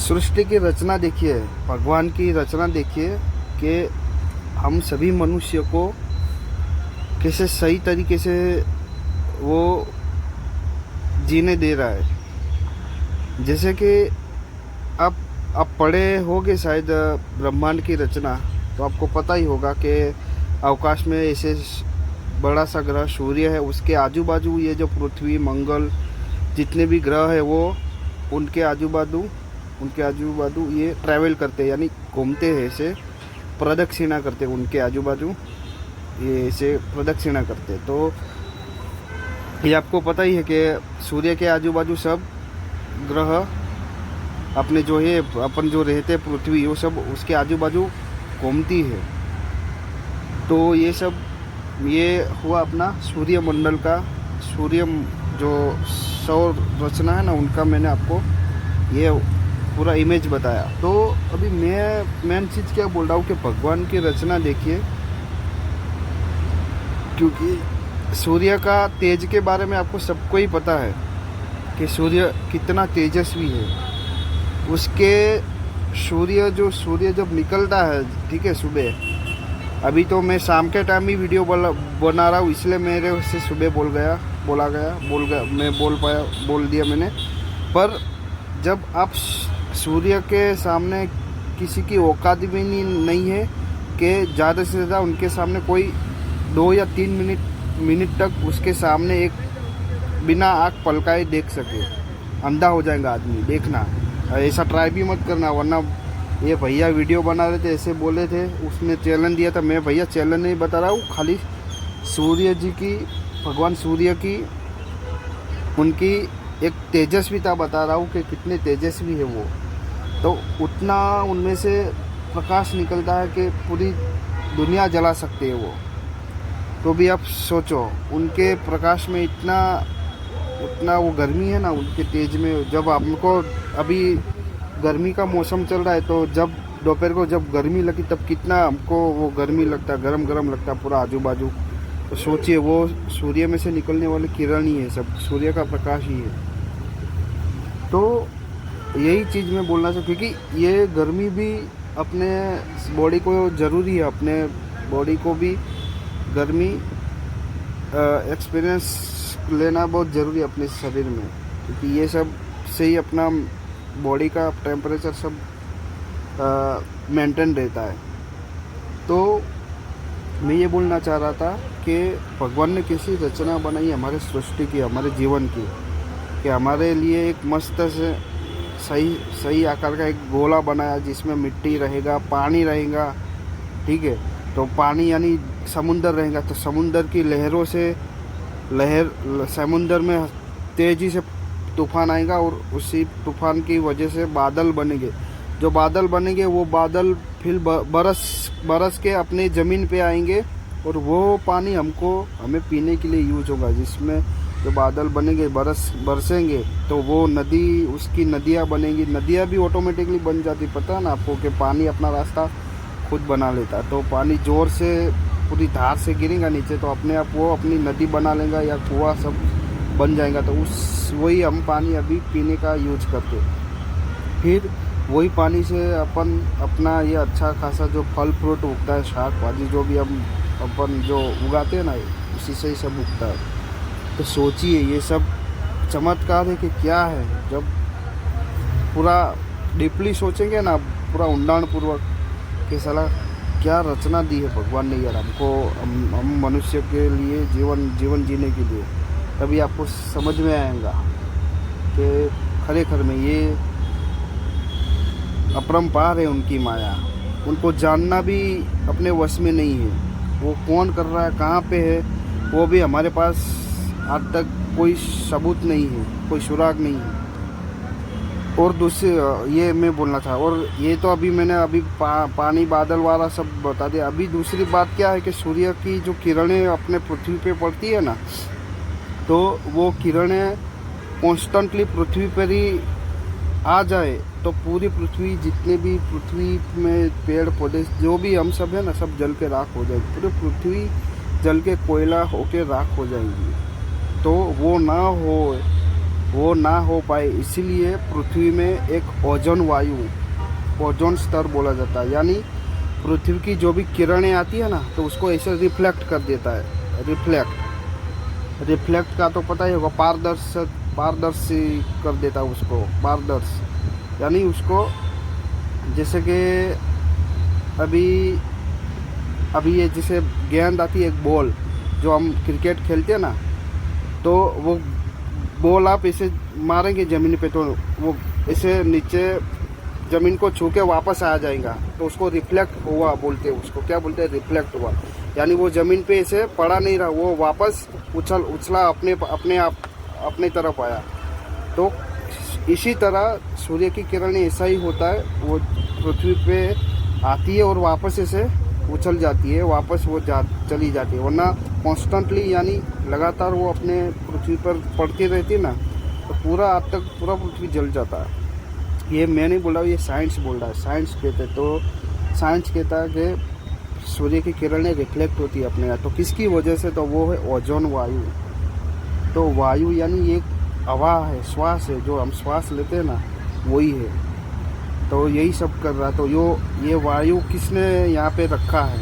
सृष्टि की रचना देखिए, भगवान की रचना देखिए कि हम सभी मनुष्य को कैसे सही तरीके से वो जीने दे रहा है। जैसे कि आप पढ़े होगे शायद ब्रह्मांड की रचना, तो आपको पता ही होगा कि अवकाश में ऐसे बड़ा सा ग्रह सूर्य है, उसके आजू बाजू ये जो पृथ्वी मंगल जितने भी ग्रह है वो उनके आजू बाजू ये ट्रैवल करते हैं, यानी घूमते हैं, ऐसे प्रदक्षिणा करते हैं, उनके आजू बाजू ये ऐसे प्रदक्षिणा करते हैं। तो ये आपको पता ही है कि सूर्य के आजू बाजू सब ग्रह अपने जो है अपन जो रहते हैं पृथ्वी, वो सब उसके आजू बाजू घूमती है। तो ये हुआ अपना सूर्यमंडल का, सूर्य जो सौर रचना है ना, उनका मैंने आपको ये पूरा इमेज बताया। तो अभी मैं मेन चीज़ क्या बोल रहा हूँ कि भगवान की रचना देखिए, क्योंकि सूर्य का तेज के बारे में आपको सबको ही पता है कि सूर्य कितना तेजस्वी है। उसके सूर्य जब निकलता है, ठीक है, सुबह, अभी तो मैं शाम के टाइम ही वीडियो बना रहा हूँ, इसलिए मेरे से सुबह बोल दिया मैंने। पर जब आप सूर्य के सामने किसी की औकात भी नहीं है कि ज़्यादा से ज़्यादा उनके सामने कोई 2 या 3 मिनट तक उसके सामने एक बिना आँख पलकाए देख सके, अंधा हो जाएगा आदमी। देखना, ऐसा ट्राई भी मत करना, वरना ये भैया वीडियो बना रहे थे, ऐसे बोले थे, उसने चैलेंज दिया था। मैं भैया चैलेंज नहीं बता रहा हूँ, खाली सूर्य जी की, भगवान सूर्य की, उनकी एक तेजस्विता बता रहा हूँ कि कितने तेजस्वी है वो। तो उतना उनमें से प्रकाश निकलता है कि पूरी दुनिया जला सकते हैं वो। तो भी आप सोचो, उनके प्रकाश में उतना वो गर्मी है ना, उनके तेज में। जब हमको अभी गर्मी का मौसम चल रहा है, तो जब दोपहर को जब गर्मी लगी तब कितना हमको वो गर्मी लगता है, गरम लगता है पूरा आजू बाजू। तो सोचिए, वो सूर्य में से निकलने वाले किरण ही है, सब सूर्य का प्रकाश ही है। तो यही चीज़ मैं बोलना चाहूँ, क्योंकि ये गर्मी भी अपने बॉडी को ज़रूरी है, अपने बॉडी को भी गर्मी एक्सपीरियंस लेना बहुत ज़रूरी है अपने शरीर में, क्योंकि ये सब से ही अपना बॉडी का टेम्परेचर सब मेंटेन रहता है। तो मैं ये बोलना चाह रहा था कि भगवान ने कैसी रचना बनाई हमारे सृष्टि की, हमारे जीवन की, कि हमारे लिए एक मस्त से सही आकार का एक गोला बनाया, जिसमें मिट्टी रहेगा, पानी रहेगा, ठीक है। तो पानी यानी समुंदर रहेगा, तो समुंदर की लहरों से समुंदर में तेज़ी से तूफान आएगा, और उसी तूफान की वजह से बादल बनेंगे। जो बादल बनेंगे वो बादल फिर बरस के अपने ज़मीन पे आएंगे, और वो पानी हमें पीने के लिए यूज होगा। जिसमें जो बादल बनेंगे, बरसेंगे, तो वो नदी, उसकी नदियाँ बनेंगी। नदियाँ भी ऑटोमेटिकली बन जाती, पता है ना आपको, कि पानी अपना रास्ता खुद बना लेता। तो पानी ज़ोर से पूरी धार से गिरेगा नीचे, तो अपने आप वो अपनी नदी बना लेगा या कुआं सब बन जाएगा। तो वही हम पानी अभी पीने का यूज करते। फिर वही पानी से अपन अपना ये अच्छा खासा जो फल फ्रूट उगता है, शाक भाजी जो भी हम अपन जो उगाते हैं ना, उसी से ही सब उगता है। तो सोचिए, ये सब चमत्कार है कि क्या है। जब पूरा डीपली सोचेंगे ना, पूरा ऊंडाणपूर्वक, कि साला क्या रचना दी है भगवान ने यार हमको, हम मनुष्य के लिए, जीवन जीने के लिए, तभी आपको समझ में आएगा कि खरेखर में ये अपरंपार है उनकी माया। उनको जानना भी अपने वश में नहीं है। वो कौन कर रहा है, कहाँ पे है, वो भी हमारे पास आज तक कोई सबूत नहीं है, कोई सुराग नहीं है। और दूसरी ये मैं बोलना था, और ये तो मैंने पानी बादल वाला सब बता दिया। अभी दूसरी बात क्या है कि सूर्य की जो किरणें अपने पृथ्वी पे पड़ती है ना, तो वो किरणें कॉन्स्टेंटली पृथ्वी पर ही आ जाए, तो पूरी पृथ्वी, जितने भी पृथ्वी में पेड़ पौधे जो भी हम सब है ना, सब जल के राख हो जाएगी। पूरी पृथ्वी जल के कोयला होके राख हो जाएगी। तो वो ना हो, वो ना हो पाए, इसीलिए पृथ्वी में एक ओजोन वायु, ओजोन स्तर बोला जाता है। यानी पृथ्वी की जो भी किरणें आती है ना, तो उसको ऐसे रिफ्लेक्ट कर देता है। रिफ्लेक्ट का तो पता ही होगा, पारदर्शी कर देता है उसको, पारदर्श। यानी उसको जैसे कि अभी ये जैसे गेंद आती है, एक बॉल जो हम क्रिकेट खेलते हैं ना, तो वो बॉल आप ऐसे मारेंगे ज़मीन पे तो वो ऐसे नीचे ज़मीन को छू के वापस आ जाएगा, तो उसको रिफ्लेक्ट हुआ बोलते हैं। उसको क्या बोलते हैं? रिफ्लेक्ट हुआ। यानी वो ज़मीन पे ऐसे पड़ा नहीं रहा, वो वापस उछला अपने तरफ आया। तो इसी तरह सूर्य की किरणें ऐसा ही होता है, वो पृथ्वी पे आती है और वापस ऐसे उछल जाती है, वापस वो चली जाती है। वरना कॉन्स्टेंटली यानी लगातार वो अपने पृथ्वी पर पड़ती रहती है ना, तो पूरा आज तक पूरा पृथ्वी जल जाता है। ये मैं नहीं बोल रहा हूँ, ये साइंस बोल रहा है, साइंस कहते हैं। तो साइंस कहता है कि सूर्य की किरणें रिफ्लेक्ट होती है अपने यहाँ, तो किसकी वजह से? तो वो है ओजोन वायु। तो वायु यानी एक हवा है, श्वास है, जो हम श्वास लेते हैं ना, वही है। तो यही सब कर रहा। तो ये वायु किसने यहाँ पे रखा है,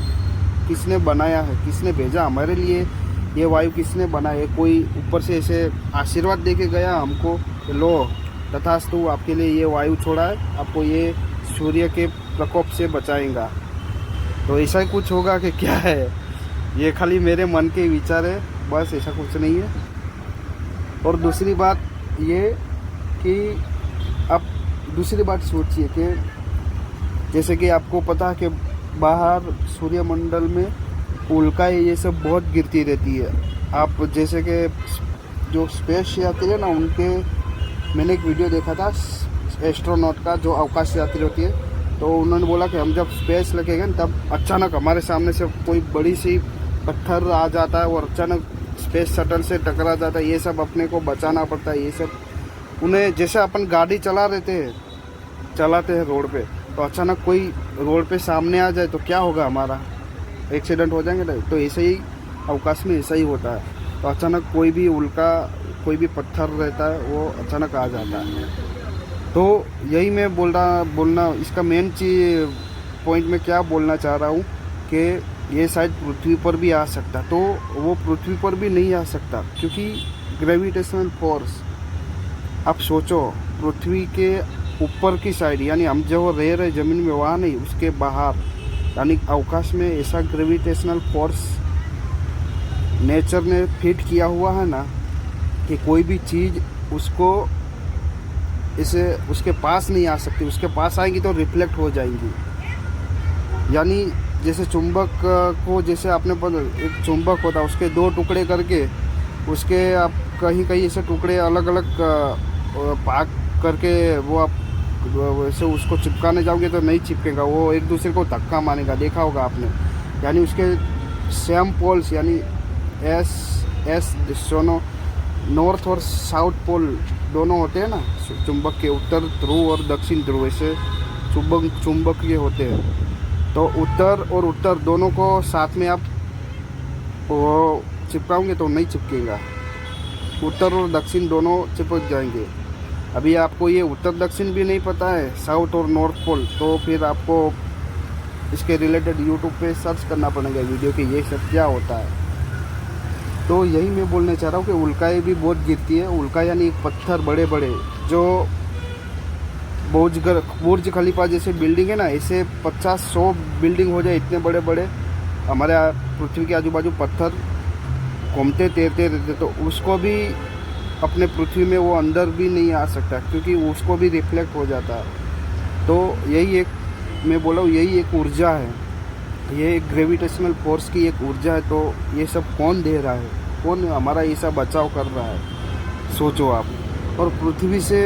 किसने बनाया है, किसने भेजा हमारे लिए? ये वायु किसने बनाया है? कोई ऊपर से ऐसे आशीर्वाद दे के गया हमको, लो तथास्तु, आपके लिए ये वायु छोड़ा है, आपको ये सूर्य के प्रकोप से बचाएगा। तो ऐसा ही कुछ होगा कि क्या है? ये खाली मेरे मन के विचार है, बस, ऐसा कुछ नहीं है। और दूसरी बात ये कि आप दूसरी बात सोचिए कि जैसे कि आपको पता है कि बाहर सूर्यमंडल में उल्काएं ये सब बहुत गिरती रहती है। आप जैसे कि जो स्पेस यात्री है ना, उनके मैंने एक वीडियो देखा था एस्ट्रोनॉट का, जो अवकाश यात्री होती है, तो उन्होंने बोला कि हम जब स्पेस लगेगा तब अचानक हमारे सामने से कोई बड़ी सी पत्थर आ जाता है और अचानक स्पेस शटल से टकरा जाता है। ये सब अपने को बचाना पड़ता है। ये सब उन्हें, जैसे अपन गाड़ी चलाते हैं रोड पे, तो अचानक कोई रोड पे सामने आ जाए तो क्या होगा? हमारा एक्सीडेंट हो जाएंगे ना। तो ऐसे ही अवकाश में ऐसा ही होता है। तो अचानक कोई भी उल्का, कोई भी पत्थर रहता है, वो अचानक आ जाता है। तो यही मैं बोलना इसका मेन चीज पॉइंट में क्या बोलना चाह रहा हूँ कि ये शायद पृथ्वी पर भी आ सकता, तो वो पृथ्वी पर भी नहीं आ सकता, क्योंकि ग्रेविटेशनल फोर्स, आप सोचो, पृथ्वी के ऊपर की साइड, यानी हम जो रह रहे ज़मीन में, वहाँ नहीं, उसके बाहर यानी अवकाश में ऐसा ग्रेविटेशनल फोर्स नेचर ने फिट किया हुआ है ना, कि कोई भी चीज़ उसको इसे उसके पास नहीं आ सकती। उसके पास आएंगी तो रिफ्लेक्ट हो जाएंगी। यानी जैसे चुंबक को, जैसे आपने एक चुंबक होता है, उसके दो टुकड़े करके, उसके आप कहीं ऐसे टुकड़े अलग अलग भाग करके वो आप वैसे उसको चिपकाने जाओगे तो नहीं चिपकेगा, वो एक दूसरे को धक्का मारेगा, देखा होगा आपने। यानी उसके सेम पोल्स, यानी एस दोनों, नॉर्थ और साउथ पोल दोनों होते हैं ना चुंबक के, उत्तर ध्रुव और दक्षिण ध्रुव, ऐसे चुंबक ये होते हैं। तो उत्तर और उत्तर दोनों को साथ में आप वो चिपकाओगे तो नहीं चिपकेगा, उत्तर और दक्षिण दोनों चिपक जाएंगे। अभी आपको ये उत्तर दक्षिण भी नहीं पता है, साउथ और नॉर्थ पोल, तो फिर आपको इसके रिलेटेड यूट्यूब पे सर्च करना पड़ेगा वीडियो कि ये सब क्या होता है। तो यही मैं बोलना चाह रहा हूँ कि उल्काएँ भी बहुत गिरती है। उल्का यानी पत्थर बड़े बड़े, जो बुर्ज खलीफा जैसे बिल्डिंग है ना, ऐसे 50-100 बिल्डिंग हो जाए, इतने बड़े बड़े हमारे पृथ्वी के आजू बाजू पत्थर घूमते तैरते रहते, तो उसको भी अपने पृथ्वी में वो अंदर भी नहीं आ सकता, क्योंकि उसको भी रिफ्लेक्ट हो जाता है। तो यही एक मैं बोला हूँ, यही एक ऊर्जा है, ये ग्रेविटेशनल फोर्स की एक ऊर्जा है। तो ये सब कौन दे रहा है, कौन हमारा ऐसा बचाव कर रहा है, सोचो आप। और पृथ्वी से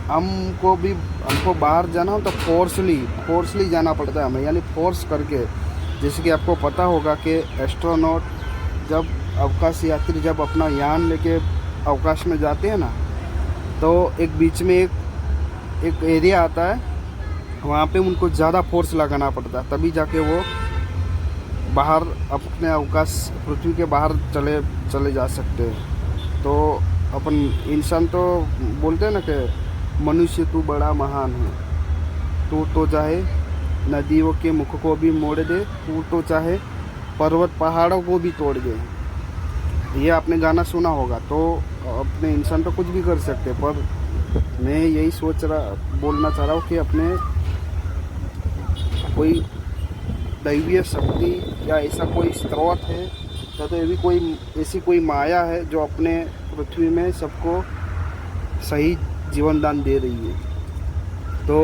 हमको बाहर जाना हो तो फोर्सली जाना पड़ता है हमें, यानी फोर्स करके। जैसे कि आपको पता होगा कि एस्ट्रोनॉट जब अवकाश यात्री जब अपना यान लेके अवकाश में जाते हैं ना, तो एक बीच में एक एरिया आता है, वहाँ पे उनको ज़्यादा फोर्स लगाना पड़ता है, तभी जाके वो बाहर अपने अवकाश पृथ्वी के बाहर चले जा सकते हैं। तो अपन इंसान तो बोलते हैं ना कि मनुष्य तू बड़ा महान है, तू तो चाहे नदियों के मुख को भी मोड़ दे, तू तो चाहे पर्वत पहाड़ों को भी तोड़ दे। ये आपने गाना सुना होगा। तो अपने इंसान तो कुछ भी कर सकते, पर मैं यही बोलना चाह रहा हूँ कि अपने कोई दैवीय शक्ति या ऐसा कोई स्रोत है या तो ऐसी कोई माया है जो अपने पृथ्वी में सबको सही जीवन दान दे रही है। तो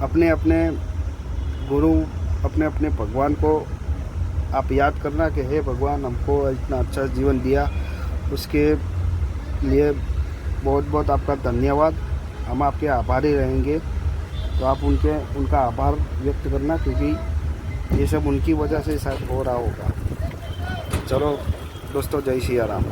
अपने अपने गुरु, अपने अपने भगवान को आप याद करना कि हे भगवान, हमको इतना अच्छा जीवन दिया, उसके लिए बहुत बहुत आपका धन्यवाद। हम आपके आभारी रहेंगे। तो आप उनका आभार व्यक्त करना, क्योंकि ये सब उनकी वजह से शायद हो रहा होगा। चलो दोस्तों, जय सिया राम।